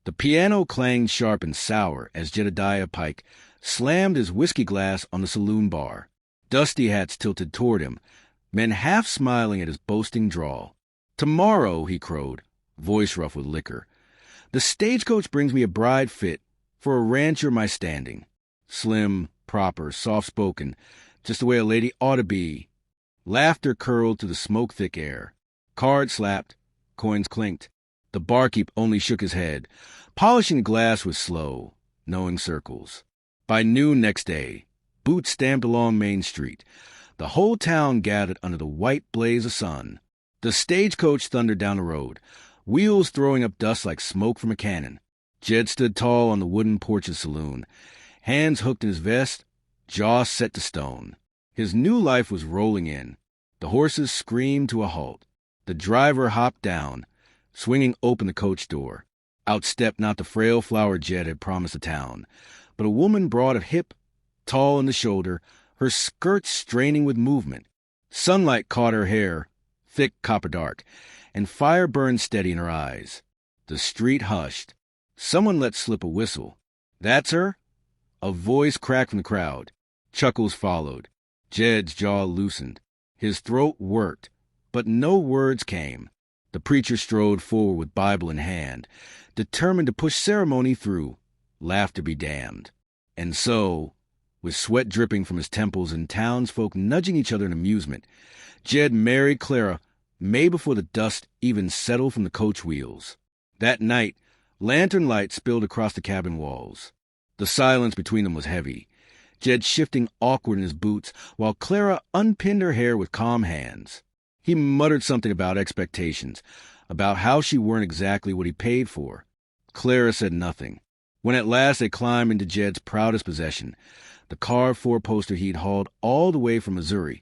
The piano clanged sharp and sour as Jedediah Pike slammed his whiskey glass on the saloon bar. Dusty hats tilted toward him, men half smiling at his boasting drawl. "Tomorrow," he crowed, voice rough with liquor, "the stagecoach brings me a bride fit for a rancher my standing. Slim, proper, soft-spoken, just the way a lady ought to be." Laughter curled through the smoke-thick air. Cards slapped, coins clinked. The barkeep only shook his head. Polishing the glass was slow, knowing circles. By noon next day, boots stamped along Main Street. The whole town gathered under the white blaze of sun. The stagecoach thundered down the road, wheels throwing up dust like smoke from a cannon. Jed stood tall on the wooden porch of the saloon, hands hooked in his vest, jaw set to stone. His new life was rolling in. The horses screamed to a halt. The driver hopped down, swinging open the coach door. Outstepped not the frail flower Jed had promised the town, but a woman broad of hip, tall in the shoulder, her skirts straining with movement. Sunlight caught her hair, thick copper dark, and fire burned steady in her eyes. The street hushed. Someone let slip a whistle. "That's her?" A voice cracked from the crowd. Chuckles followed. Jed's jaw loosened. His throat worked, but no words came. The preacher strode forward with Bible in hand, determined to push ceremony through, laughter be damned. And so, with sweat dripping from his temples and townsfolk nudging each other in amusement, Jed married Clara Mae before the dust even settled from the coach wheels. That night, lantern light spilled across the cabin walls. The silence between them was heavy, Jed shifting awkward in his boots while Clara unpinned her hair with calm hands. He muttered something about expectations, about how she weren't exactly what he paid for. Clara said nothing. When at last they climbed into Jed's proudest possession, the carved four-poster he'd hauled all the way from Missouri,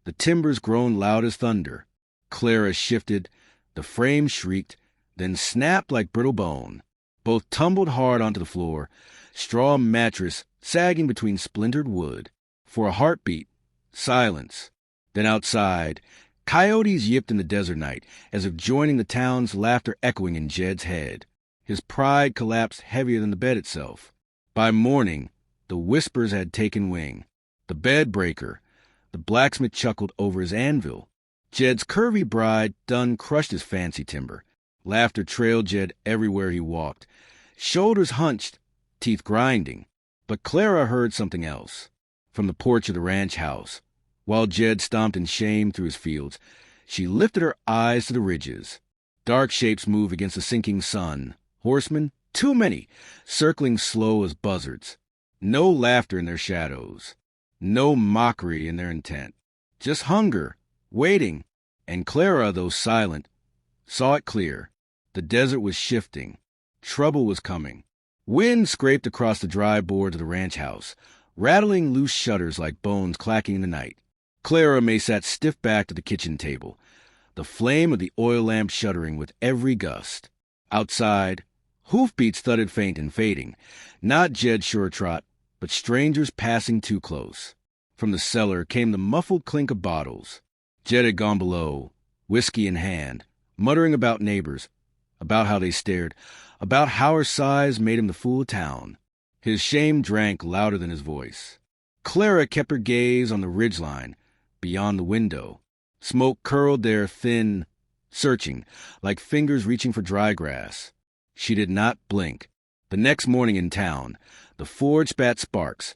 the timbers groaned loud as thunder. Clara shifted, the frame shrieked, then snapped like brittle bone. Both tumbled hard onto the floor, straw mattress sagging between splintered wood. For a heartbeat, silence. Then outside, coyotes yipped in the desert night, as if joining the town's laughter echoing in Jed's head. His pride collapsed heavier than the bed itself. By morning, the whispers had taken wing. The bed breaker. The blacksmith chuckled over his anvil. Jed's curvy bride done crushed his fancy timber. Laughter trailed Jed everywhere he walked. Shoulders hunched, teeth grinding. But Clara heard something else. From the porch of the ranch house, while Jed stomped in shame through his fields, she lifted her eyes to the ridges. Dark shapes moved against the sinking sun. Horsemen, too many, circling slow as buzzards. No laughter in their shadows. No mockery in their intent. Just hunger, waiting. And Clara, though silent, saw it clear. The desert was shifting. Trouble was coming. Wind scraped across the dry boards of the ranch house, rattling loose shutters like bones clacking in the night. Clara Mae sat stiff backed at the kitchen table, the flame of the oil lamp shuddering with every gust. Outside, hoofbeats thudded faint and fading, not Jed's sure trot, but strangers passing too close. From the cellar came the muffled clink of bottles. Jed had gone below, whiskey in hand, muttering about neighbors, about how they stared, about how her size made him the fool of town. His shame drank louder than his voice. Clara kept her gaze on the ridgeline, beyond the window. Smoke curled there thin, searching, like fingers reaching for dry grass. She did not blink. The next morning in town, the forge spat sparks,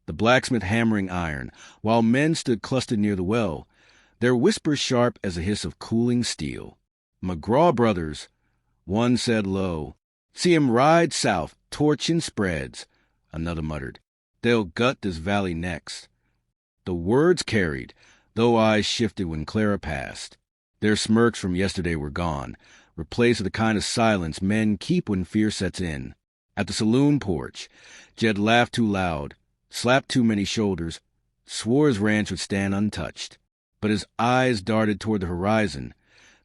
the blacksmith hammering iron, while men stood clustered near the well, their whispers sharp as the hiss of cooling steel. McGraw brothers, one said low. See 'em ride south, torch in spreads, another muttered. They'll gut this valley next. The words carried, though eyes shifted when Clara passed. Their smirks from yesterday were gone, replaced with the kind of silence men keep when fear sets in. At the saloon porch, Jed laughed too loud, slapped too many shoulders, swore his ranch would stand untouched. But his eyes darted toward the horizon,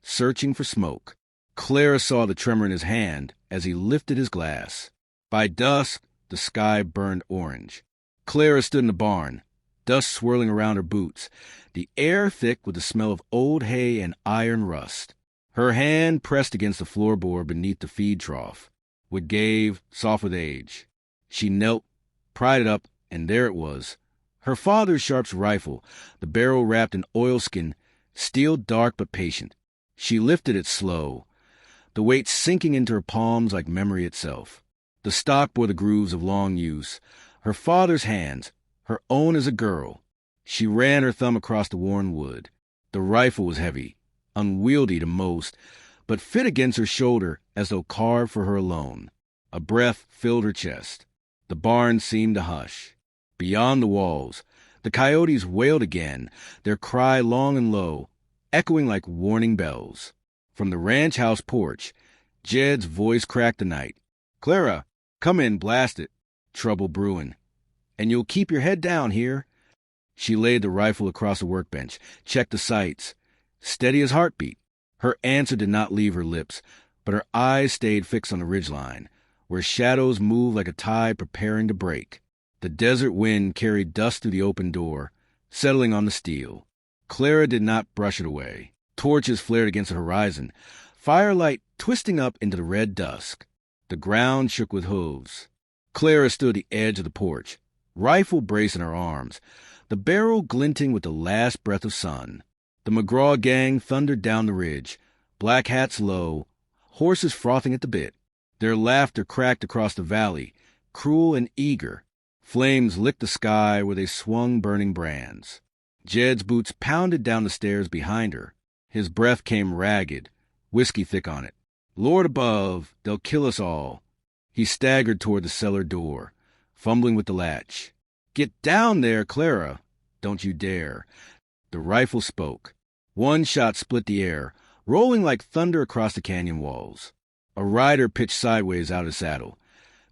searching for smoke. Clara saw the tremor in his hand as he lifted his glass. By dusk, the sky burned orange. Clara stood in the barn, dust swirling around her boots, the air thick with the smell of old hay and iron rust. Her hand pressed against the floorboard beneath the feed trough. wood gave, soft with age. She knelt, pried it up, and there it was. Her father's Sharp's rifle, the barrel wrapped in oilskin, steel dark but patient. She lifted it slow, the weight sinking into her palms like memory itself. The stock bore the grooves of long use. Her father's hands, her own as a girl. She ran her thumb across the worn wood. The rifle was heavy, unwieldy to most, but fit against her shoulder as though carved for her alone. A breath filled her chest. The barn seemed to hush. Beyond the walls, the coyotes wailed again, their cry long and low, echoing like warning bells. From the ranch house porch, Jed's voice cracked the night. "Clara, come in, blast it. Trouble brewing. And you'll keep your head down here." She laid the rifle across the workbench, checked the sights. Steady as heartbeat. Her answer did not leave her lips, but her eyes stayed fixed on the ridgeline, where shadows moved like a tide preparing to break. The desert wind carried dust through the open door, settling on the steel. Clara did not brush it away. Torches flared against the horizon, firelight twisting up into the red dusk. The ground shook with hooves. Clara stood at the edge of the porch, rifle braced in her arms, the barrel glinting with the last breath of sun. The McGraw gang thundered down the ridge, black hats low, horses frothing at the bit. Their laughter cracked across the valley, cruel and eager. Flames licked the sky where they swung burning brands. Jed's boots pounded down the stairs behind her. His breath came ragged, whiskey thick on it. "Lord above, they'll kill us all." He staggered toward the cellar door, fumbling with the latch. "Get down there, Clara. Don't you dare." The rifle spoke. One shot split the air, rolling like thunder across the canyon walls. A rider pitched sideways out of the saddle,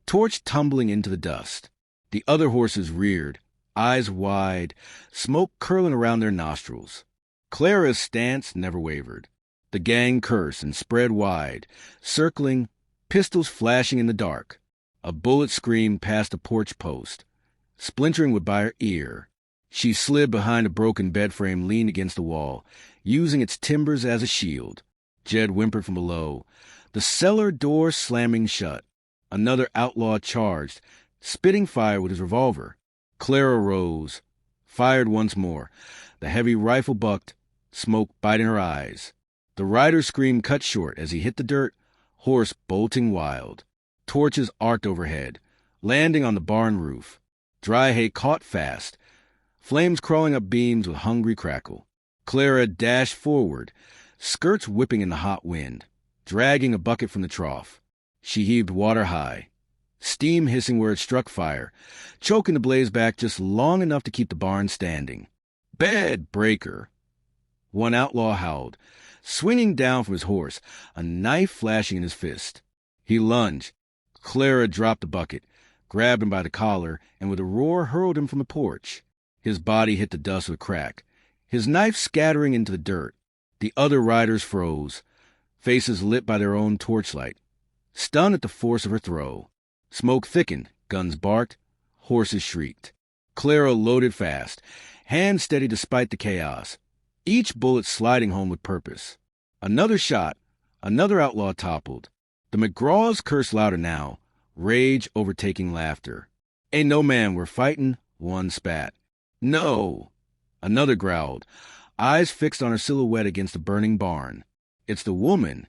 torch tumbling into the dust. The other horses reared, eyes wide, smoke curling around their nostrils. Clara's stance never wavered. The gang cursed and spread wide, circling, pistols flashing in the dark. A bullet screamed past the porch post. Splintering would by her ear. She slid behind a broken bed frame leaned against the wall, using its timbers as a shield. Jed whimpered from below, the cellar door slamming shut. Another outlaw charged, spitting fire with his revolver. Clara rose, fired once more. The heavy rifle bucked, smoke biting her eyes. The rider's scream cut short as he hit the dirt, horse bolting wild. Torches arced overhead, landing on the barn roof. Dry hay caught fast, flames crawling up beams with hungry crackle. Clara dashed forward, skirts whipping in the hot wind, dragging a bucket from the trough. She heaved water high, steam hissing where it struck fire, choking the blaze back just long enough to keep the barn standing. "Bed breaker!" One outlaw howled, swinging down from his horse, a knife flashing in his fist. He lunged. Clara dropped the bucket, grabbed him by the collar, and with a roar hurled him from the porch. His body hit the dust with a crack, his knife scattering into the dirt. The other riders froze, faces lit by their own torchlight, stunned at the force of her throw. Smoke thickened, guns barked, horses shrieked. Clara loaded fast, hands steady despite the chaos, each bullet sliding home with purpose. Another shot, another outlaw toppled. The McGraws cursed louder now, rage overtaking laughter. "Ain't no man we're fightin'," one spat. "No!" Another growled, eyes fixed on her silhouette against the burning barn. "It's the woman."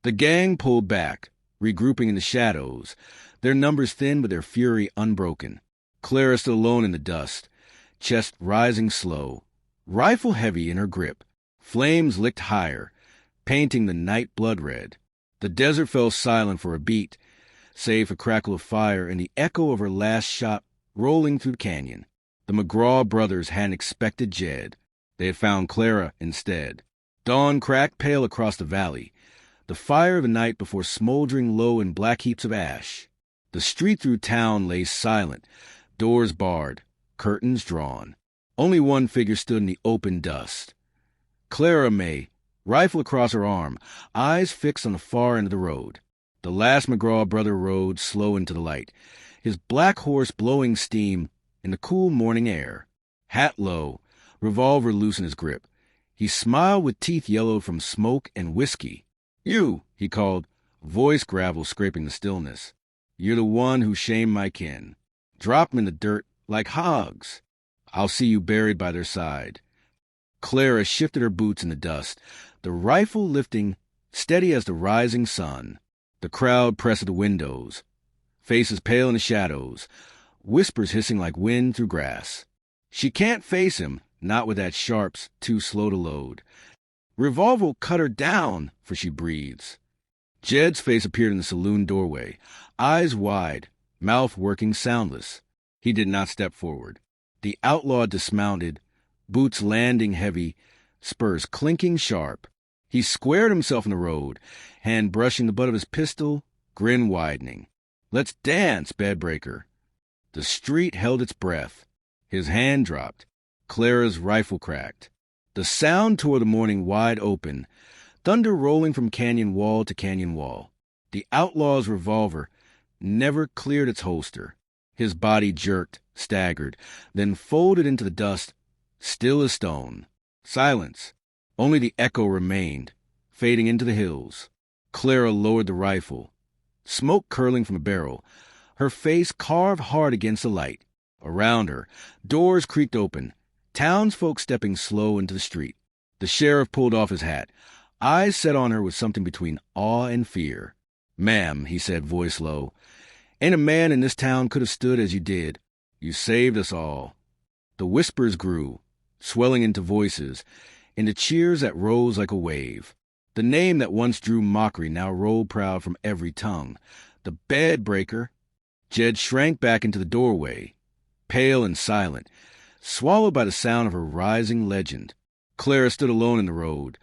The gang pulled back, regrouping in the shadows, their numbers thin but their fury unbroken. Clara stood alone in the dust, chest rising slow, rifle heavy in her grip. Flames licked higher, painting the night blood red. The desert fell silent for a beat, save for crackle of fire and the echo of her last shot rolling through the canyon. The McGraw brothers hadn't expected Jed. They had found Clara instead. Dawn cracked pale across the valley, the fire of the night before smoldering low in black heaps of ash. The street through town lay silent, doors barred, curtains drawn. Only one figure stood in the open dust. Clara Mae, rifle across her arm, eyes fixed on the far end of the road. The last McGraw brother rode slow into the light, his black horse blowing steam in the cool morning air. Hat low, revolver loose in his grip. He smiled with teeth yellowed from smoke and whiskey. "You," he called. Voice gravel scraping the stillness. You're the one who shamed my kin. Drop 'em in the dirt like hogs. I'll see you buried by their side. Clara shifted her boots in the dust, the rifle lifting steady as the rising sun. The crowd pressed at the windows, faces pale in the shadows, whispers hissing like wind through grass. She can't face him, not with that sharps too slow to load. Revolver will cut her down, for she breathes. Jed's face appeared in the saloon doorway, eyes wide, mouth working soundless. He did not step forward. The outlaw dismounted, boots landing heavy, spurs clinking sharp. He squared himself in the road, hand brushing the butt of his pistol, grin widening. Let's dance, bedbreaker. The street held its breath. His hand dropped. Clara's rifle cracked. The sound tore the morning wide open, thunder rolling from canyon wall to canyon wall. The outlaw's revolver never cleared its holster. His body jerked, staggered, then folded into the dust, still as stone. Silence. Only the echo remained, fading into the hills. Clara lowered the rifle, smoke curling from the barrel, her face carved hard against the light. Around her, doors creaked open, townsfolk stepping slow into the street. The sheriff pulled off his hat, eyes set on her with something between awe and fear. "Ma'am," he said, voice low, "ain't a man in this town could have stood as you did. You saved us all." The whispers grew, swelling into voices, into cheers that rose like a wave. The name that once drew mockery now rolled proud from every tongue. The bed-breaker. Jed shrank back into the doorway, pale and silent, swallowed by the sound of her rising legend. Clara stood alone in the road,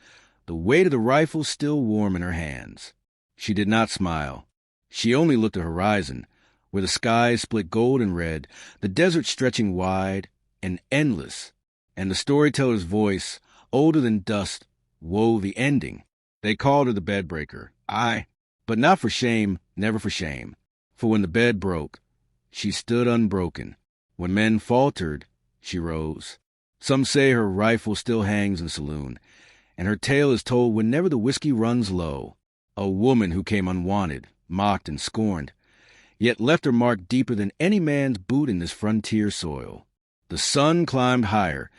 the weight of the rifle still warm in her hands. She did not smile. She only looked at the horizon, where the sky split gold and red, the desert stretching wide and endless, and the storyteller's voice, older than dust, wove the ending. They called her the bedbreaker. Aye, but not for shame, never for shame. For when the bed broke, she stood unbroken. When men faltered, she rose. Some say her rifle still hangs in the saloon, and her tale is told whenever the whiskey runs low. A woman who came unwanted, mocked and scorned, yet left her mark deeper than any man's boot in this frontier soil. The sun climbed higher,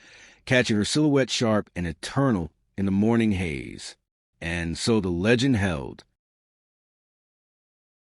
catching her silhouette sharp and eternal in the morning haze. And so the legend held.